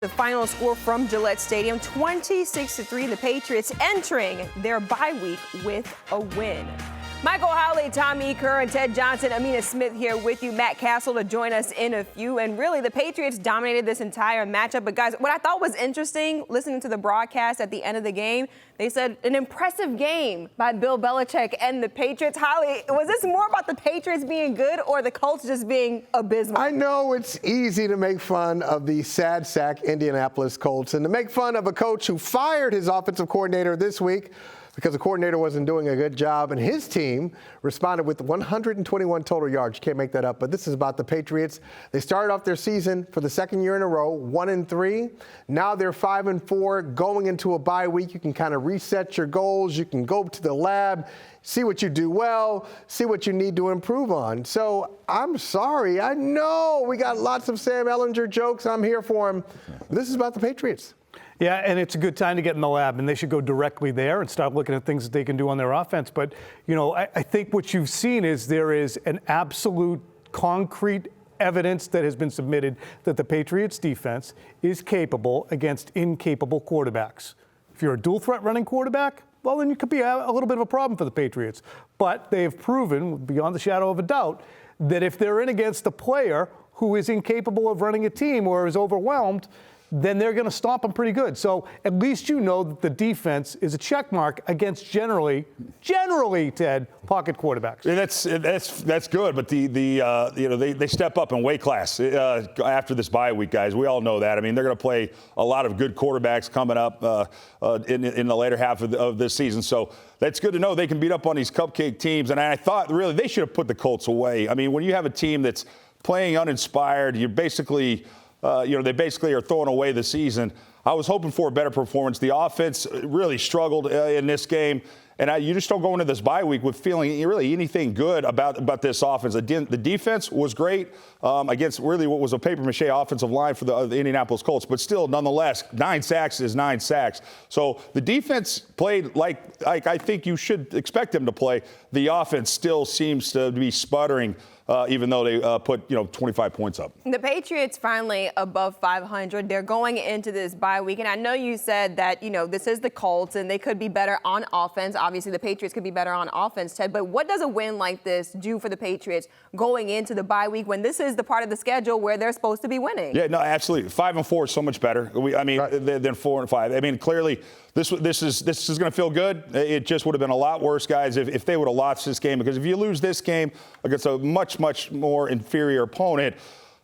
The final score from Gillette Stadium, 26-3. The Patriots entering their bye week with a win. Michael Holley, Tom E, Curran, Ted Johnson, Amina Smith here with you. Matt Cassel to join us in a few. And really, the Patriots dominated this entire matchup. But, guys, what I thought was interesting, listening to the broadcast at the end of the game, they said an impressive game by Bill Belichick and the Patriots. Holley, was this more about the Patriots being good or the Colts just being abysmal? I know it's easy to make fun of the sad sack Indianapolis Colts and to make fun of a coach who fired his offensive coordinator this week because the coordinator wasn't doing a good job, and his team responded with 121 total yards. You can't make that up, but this is about the Patriots. They started off their season for the second year in a row, 1-3. Now they're 5-4, going into a bye week. You can kind of reset your goals. You can go to the lab, see what you do well, see what you need to improve on. So I'm sorry. I know we got lots of Sam Ellinger jokes. I'm here for him. This is about the Patriots. Yeah, and it's a good time to get in the lab, and they should go directly there and start looking at things that they can do on their offense. But, you know, I think what you've seen is there is an absolute concrete evidence that has been submitted that the Patriots defense is capable against incapable quarterbacks. If you're a dual threat running quarterback, well, then you could be a little bit of a problem for the Patriots. But they have proven, beyond the shadow of a doubt, that if they're in against a player who is incapable of running a team or is overwhelmed, then they're going to stomp them pretty good. So at least you know that the defense is a check mark against generally, Ted, pocket quarterbacks. And that's good, but they step up in weight class after this bye week, guys. We all know that. I mean, they're going to play a lot of good quarterbacks coming up in the later half of this season. So that's good to know they can beat up on these cupcake teams. And I thought really they should have put the Colts away. I mean, when you have a team that's playing uninspired, you're basically they basically are throwing away the season. I was hoping for a better performance. The offense really struggled in this game. And you just don't go into this bye week with feeling really anything good about this offense. The defense was great against really what was a papier-mâché offensive line for the Indianapolis Colts. But still, nonetheless, 9 sacks is 9 sacks. So the defense played like I think you should expect them to play. The offense still seems to be sputtering. Even though they put 25 points up. The Patriots finally above 500. They're going into this bye week. And I know you said that, this is the Colts and they could be better on offense. Obviously, the Patriots could be better on offense, Ted. But what does a win like this do for the Patriots going into the bye week when this is the part of the schedule where they're supposed to be winning? Yeah, no, absolutely. 5-4 is so much better. Than 4-5. I mean, clearly, this is going to feel good. It just would have been a lot worse, guys, if they would have lost this game. Because if you lose this game against a much more inferior opponent,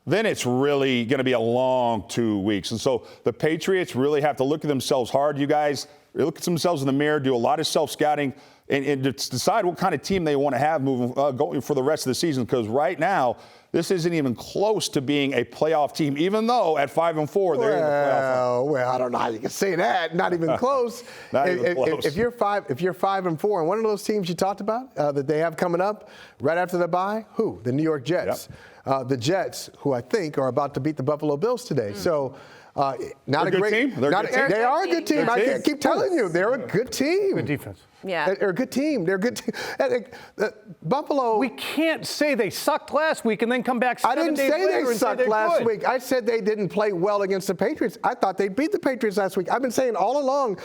then it's really going to be a long 2 weeks. And so the Patriots really have to look at themselves hard. You guys look at themselves in the mirror, do a lot of self-scouting, and decide what kind of team they want to have going for the rest of the season. Because right now, this isn't even close to being a playoff team, even though at 5-4 they're in the playoff. Well, I don't know how you can say that. Not even close. If you're 5-4, and one of those teams you talked about that they have coming up right after the bye, who? The New York Jets. Yep. The Jets, who I think are about to beat the Buffalo Bills today. So. Not a great team. They are a good team. I can't keep telling you, they're a good team. Good defense. Yeah, they're a good team. They're a good team. Buffalo. We can't say they sucked last week and then come back. I didn't say they sucked last week. I said they didn't play well against the Patriots. I thought they beat the Patriots last week. I've been saying all along.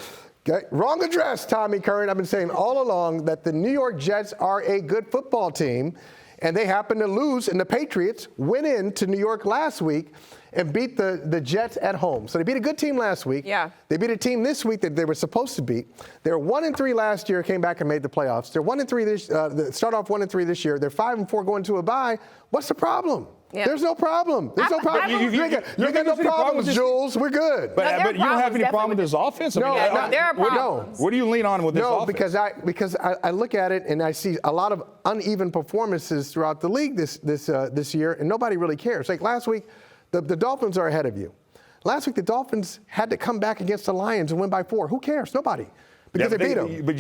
Okay, wrong address, Tommy Curran. I've been saying all along that the New York Jets are a good football team, and they happened to lose, and the Patriots went into New York last week and beat the Jets at home. So they beat a good team last week. Yeah. They beat a team this week that they were supposed to beat. They were 1-3 last year, came back and made the playoffs. They're 1-3 start off 1-3 this year. They're 5-4 going to a bye. What's the problem? Yeah. There's no problem. There's no problem. You got no problems, Jules. We're good. But you don't have any problem with this offense? No, there are problems. What do you lean on with this offense? No, because I look at it and I see a lot of uneven performances throughout the league this year, and nobody really cares. Like last week, the Dolphins are ahead of you. Last week, the Dolphins had to come back against the Lions and win by 4. Who cares? Nobody. Because they beat them. But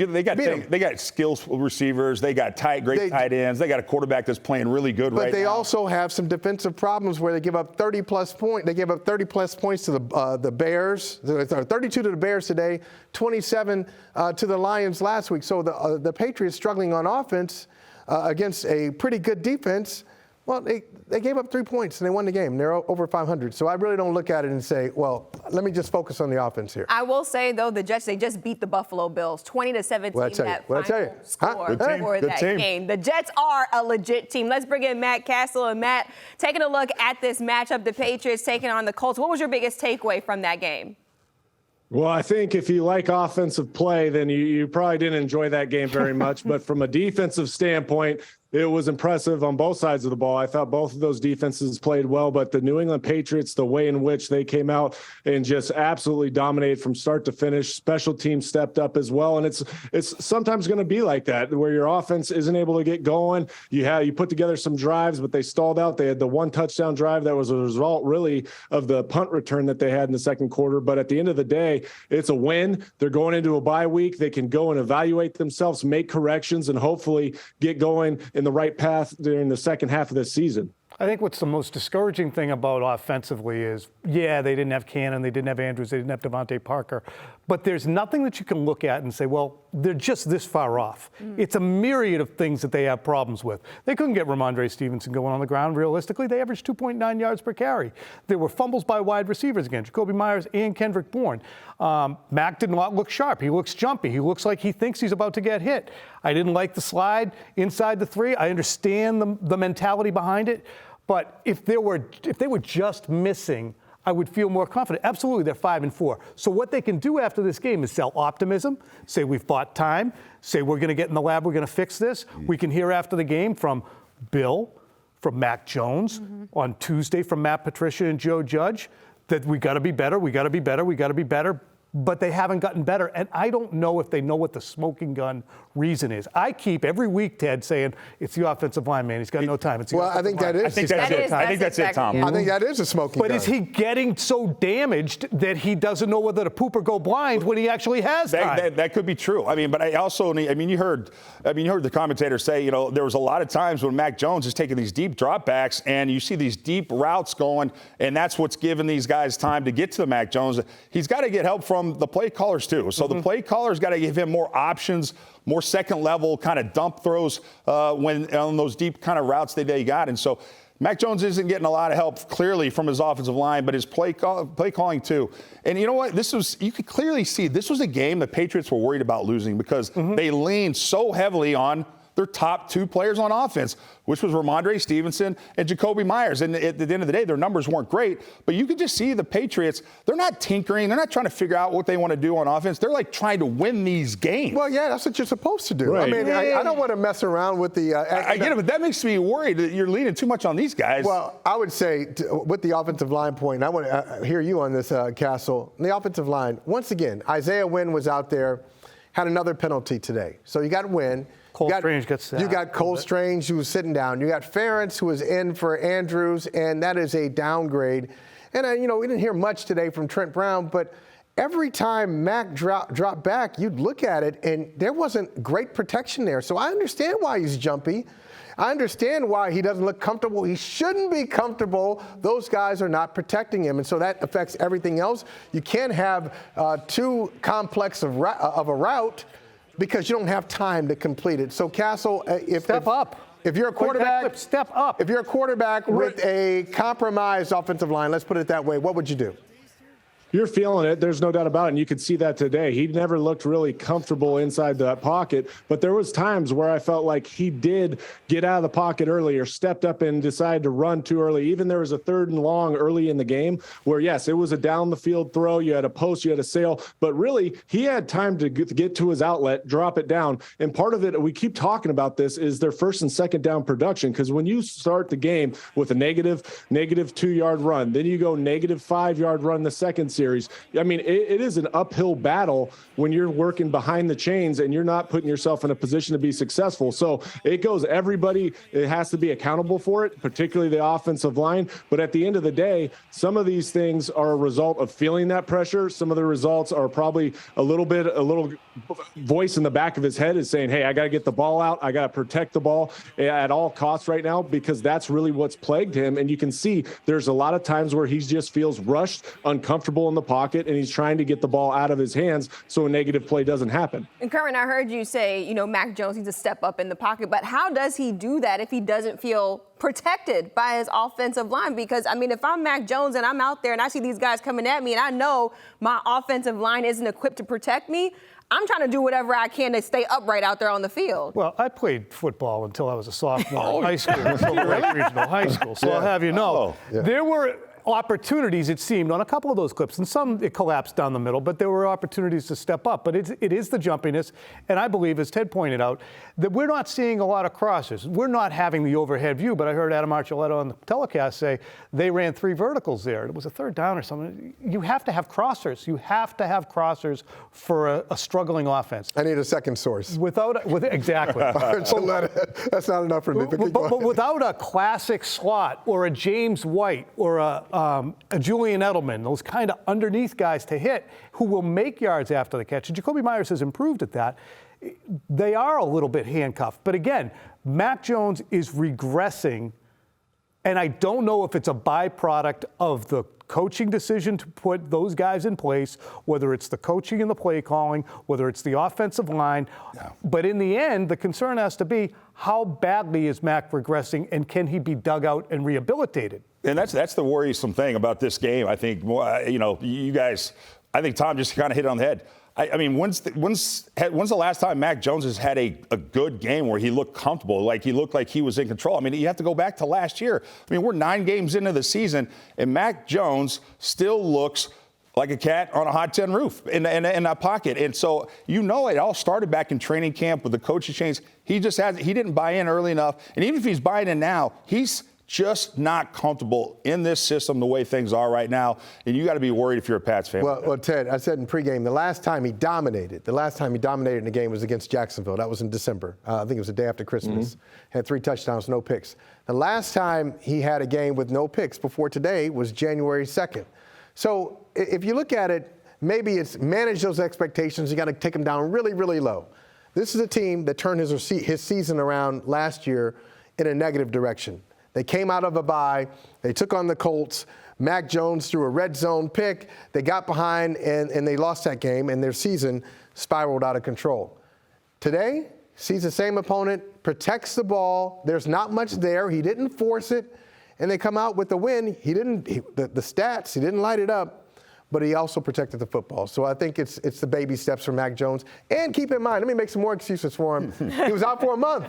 they got skillful receivers. They got great tight ends. They got a quarterback that's playing really good right now. But they also have some defensive problems where they give up 30-plus points. They gave up 30-plus points to the Bears. 32 to the Bears today, 27 to the Lions last week. So the Patriots struggling on offense against a pretty good defense. Well, they gave up 3 points and they won the game. They're over 500. So I really don't look at it and say, well, let me just focus on the offense here. I will say, though, the Jets, they just beat the Buffalo Bills 20-17. That final score for that game. The Jets are a legit team. Let's bring in Matt Cassel. And Matt, taking a look at this matchup, the Patriots taking on the Colts. What was your biggest takeaway from that game? Well, I think if you like offensive play, then you probably didn't enjoy that game very much. But from a defensive standpoint, it was impressive on both sides of the ball. I thought both of those defenses played well, but the New England Patriots, the way in which they came out and just absolutely dominated from start to finish, special teams stepped up as well. And it's sometimes going to be like that, where your offense isn't able to get going. You put together some drives, but they stalled out. They had the one touchdown drive that was a result really of the punt return that they had in the second quarter. But at the end of the day, it's a win. They're going into a bye week. They can go and evaluate themselves, make corrections, and hopefully get going in the right path during the second half of this season. I think what's the most discouraging thing about offensively is, yeah, they didn't have Cannon, they didn't have Andrews, they didn't have Devontae Parker, but there's nothing that you can look at and say, well, they're just this far off. It's a myriad of things that they have problems with. They couldn't get Ramondre Stevenson going on the ground. Realistically, they averaged 2.9 yards per carry. There were fumbles by wide receivers again, Jacoby Myers and Kendrick Bourne. Mac did not look sharp. He looks jumpy. He looks like he thinks he's about to get hit. I didn't like the slide inside the 3. I understand the mentality behind it. But if they were just missing, I would feel more confident. Absolutely, they're 5-4. So what they can do after this game is sell optimism, say we've bought time, say we're going to get in the lab, we're going to fix this. We can hear after the game from Bill, from Mac Jones, on Tuesday from Matt Patricia and Joe Judge, that we got to be better, we got to be better, we got to be better. But they haven't gotten better. And I don't know if they know what the smoking gun reason is. I keep every week, Ted, saying it's the offensive line, man. He's got no time. I think that is. I think that's it, Tom. I think that is a smoking gun. But is he getting so damaged that he doesn't know whether to poop or go blind when he actually has time? That could be true. I mean, but I also, you heard the commentator say, there was a lot of times when Mac Jones is taking these deep dropbacks and you see these deep routes going, and that's what's giving these guys time to get to the Mac Jones. He's got to get help from the play callers too. So the play callers got to give him more options, more second level kind of dump throws when on those deep kind of routes that they got. And so Mac Jones isn't getting a lot of help clearly from his offensive line, but his play calling too. And you know what? You could clearly see this was a game the Patriots were worried about losing because they leaned so heavily on their top 2 players on offense, which was Ramondre Stevenson and Jacoby Myers. And at the end of the day, their numbers weren't great. But you could just see the Patriots, they're not tinkering. They're not trying to figure out what they want to do on offense. They're like trying to win these games. Well, yeah, that's what you're supposed to do. Right. I mean, I don't want to mess around with the I get it, but that makes me worried that you're leaning too much on these guys. Well, I would say with the offensive line point, and I want to hear you on this, Cassel. The offensive line, once again, Isaiah Wynn was out there, had another penalty today. So you got Wynn. Cole Strange gets that. You got Cole Strange, who was sitting down. You got Ferentz, who was in for Andrews, and that is a downgrade. And, we didn't hear much today from Trent Brown, but every time Mac dropped back, you'd look at it, and there wasn't great protection there. So I understand why he's jumpy. I understand why he doesn't look comfortable. He shouldn't be comfortable. Those guys are not protecting him, and so that affects everything else. You can't have too complex of a route because you don't have time to complete it. So, Cassel, Step up. If you're a quarterback, step up. If you're a quarterback with a compromised offensive line, let's put it that way, what would you do? You're feeling it. There's no doubt about it. And you could see that today. He never looked really comfortable inside that pocket, but there was times where I felt like he did get out of the pocket early or stepped up and decided to run too early. Even there was a 3rd and long early in the game where, yes, it was a down the field throw. You had a post, you had a sail, but really he had time to get to his outlet, drop it down. And part of it, we keep talking about this, is their 1st and 2nd down production. Because when you start the game with a negative 2-yard run, then you go negative 5-yard run the second series. I mean, it is an uphill battle when you're working behind the chains and you're not putting yourself in a position to be successful. So it goes, everybody, it has to be accountable for it, particularly the offensive line. But at the end of the day, some of these things are a result of feeling that pressure. Some of the results are probably a little voice in the back of his head is saying, hey, I got to get the ball out. I got to protect the ball at all costs right now, because that's really what's plagued him. And you can see there's a lot of times where he just feels rushed, uncomfortable in in the pocket, and he's trying to get the ball out of his hands so a negative play doesn't happen. And Curran, I heard you say, Mac Jones needs to step up in the pocket, but how does he do that if he doesn't feel protected by his offensive line? Because, if I'm Mac Jones and I'm out there and I see these guys coming at me and I know my offensive line isn't equipped to protect me, I'm trying to do whatever I can to stay upright out there on the field. Well, I played football until I was a sophomore in high school, Silver Lake Regional High School. So I'll have you know, there were opportunities, it seemed, on a couple of those clips, and some it collapsed down the middle, but there were opportunities to step up. But it is the jumpiness, and I believe, as Ted pointed out, that we're not seeing a lot of crosses. We're not having the overhead view, but I heard Adam Archuleta on the telecast say they ran 3 verticals there. It was a third down or something. You have to have crossers. You have to have crossers for a struggling offense. I need a second source. Exactly. That's not enough for me. But without a classic slot or a James White or a Julian Edelman, those kind of underneath guys to hit who will make yards after the catch. And Jacoby Myers has improved at that. They are a little bit handcuffed. But again, Mac Jones is regressing, and I don't know if it's a byproduct of the coaching decision to put those guys in place, whether it's the coaching and the play calling, whether it's the offensive line. Yeah. But in the end, the concern has to be, how badly is Mac regressing, and can he be dug out and rehabilitated? And that's the worrisome thing about this game. I think, you guys, I think Tom just kind of hit it on the head. When's the last time Mac Jones has had a good game where he looked comfortable, like he looked like he was in control? You have to go back to last year. We're 9 games into the season, and Mac Jones still looks like a cat on a hot tin roof in that pocket. And so, it all started back in training camp with the coaching change. He didn't buy in early enough. And even if he's buying in now, he's just not comfortable in this system the way things are right now. And you got to be worried if you're a Pats fan. Well, Ted, I said in pregame, the last time he dominated in the game was against Jacksonville. That was in December. I think it was the day after Christmas. Had 3 touchdowns, no picks. The last time he had a game with no picks before today was January 2nd. So if you look at it, maybe it's manage those expectations. You got to take them down really, really low. This is a team that turned his season around last year in a negative direction. They came out of a bye. They took on the Colts. Mac Jones threw a red zone pick. They got behind, and they lost that game, and their season spiraled out of control. Today, sees the same opponent, protects the ball. There's not much there. He didn't force it, and they come out with the win. The stats, he didn't light it up, but he also protected the football. So I think it's the baby steps for Mac Jones. And keep in mind, let me make some more excuses for him. He was out for a month.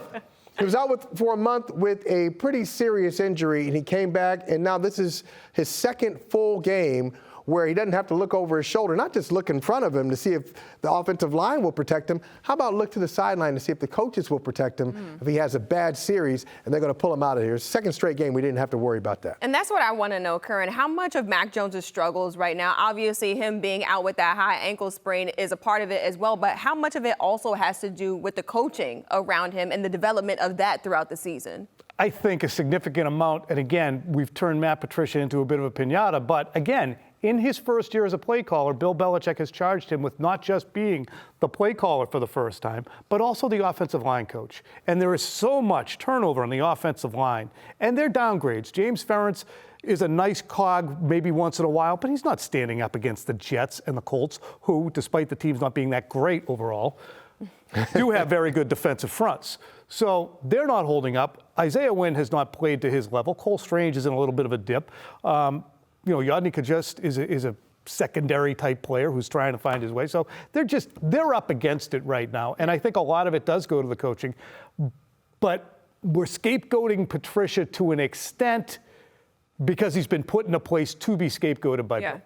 He was out for a month with a pretty serious injury, and he came back, and now this is his second full game where he doesn't have to look over his shoulder, not just look in front of him to see if the offensive line will protect him. How about look to the sideline to see if the coaches will protect him if he has a bad series and they're going to pull him out of here. Second straight game, we didn't have to worry about that. And that's what I want to know, Curran. How much of Mac Jones' struggles right now, obviously him being out with that high ankle sprain is a part of it as well, but how much of it also has to do with the coaching around him and the development of that throughout the season? I think a significant amount, and again, we've turned Matt Patricia into a bit of a piñata, but again, in his first year as a play caller, Bill Belichick has charged him with not just being the play caller for the first time, but also the offensive line coach. And there is so much turnover on the offensive line, and they're downgrades. James Ferentz is a nice cog maybe once in a while, but he's not standing up against the Jets and the Colts, who, despite the teams not being that great overall, do have very good defensive fronts. So they're not holding up. Isaiah Wynn has not played to his level. Cole Strange is in a little bit of a dip. Yodny Kajust is a secondary type player who's trying to find his way. So they're up against it right now. And I think a lot of it does go to the coaching. But we're scapegoating Patricia to an extent because he's been put in a place to be scapegoated by Bill.